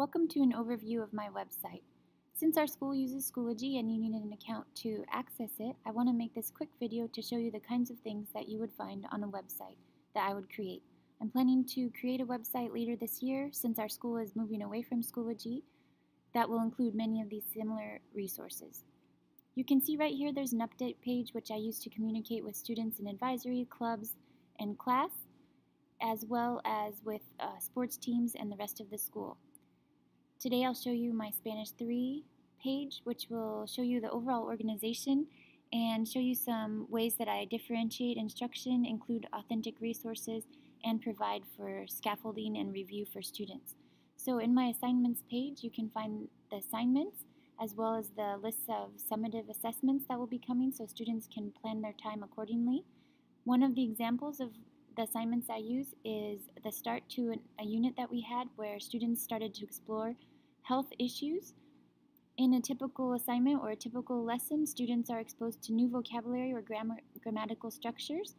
Welcome to an overview of my website. Since our school uses Schoology and you need an account to access it, I want to make this quick video to show you the kinds of things that you would find on a website that I would create. I'm planning to create a website later this year since our school is moving away from Schoology that will include many of these similar resources. You can see right here there's an update page which I use to communicate with students in advisory, clubs, and class, as well as with sports teams and the rest of the school. Today I'll show you my Spanish 3 page, which will show you the overall organization and show you some ways that I differentiate instruction, include authentic resources, and provide for scaffolding and review for students. So in my assignments page, you can find the assignments as well as the lists of summative assessments that will be coming so students can plan their time accordingly. One of the examples of the assignments I use is the start to a unit that we had where students started to explore health issues. In a typical assignment or a typical lesson, students are exposed to new vocabulary or grammatical structures.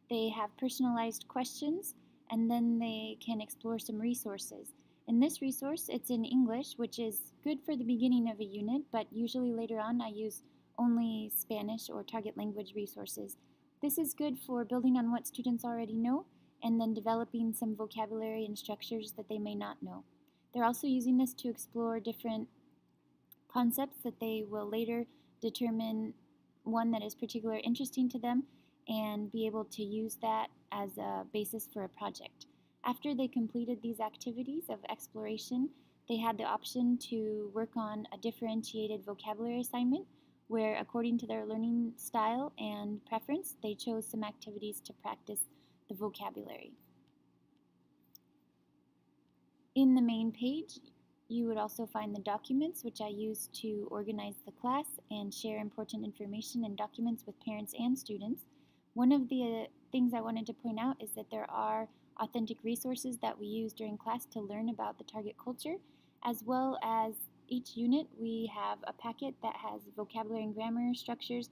They have personalized questions, and then they can explore some resources. In this resource, it's in English, which is good for the beginning of a unit, but usually later on I use only Spanish or target language resources. This is good for building on what students already know and then developing some vocabulary and structures that they may not know. They're also using this to explore different concepts that they will later determine one that is particularly interesting to them and be able to use that as a basis for a project. After they completed these activities of exploration, they had the option to work on a differentiated vocabulary assignment where, according to their learning style and preference, they chose some activities to practice the vocabulary. In the main page, you would also find the documents, which I use to organize the class and share important information and documents with parents and students. One of the things I wanted to point out is that there are authentic resources that we use during class to learn about the target culture, as well as each unit we have a packet that has vocabulary and grammar structures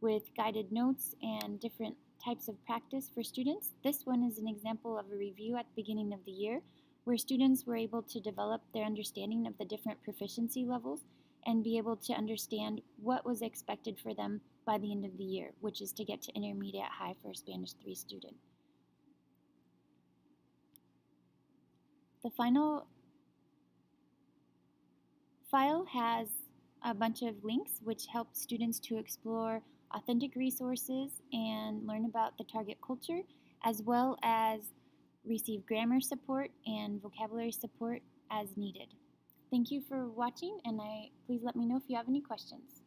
with guided notes and different types of practice for students. This one is an example of a review at the beginning of the year where students were able to develop their understanding of the different proficiency levels and be able to understand what was expected for them by the end of the year, which is to get to intermediate high for a Spanish 3 student. The final file has a bunch of links which help students to explore authentic resources and learn about the target culture, as well as receive grammar support and vocabulary support as needed. Thank you for watching, and please let me know if you have any questions.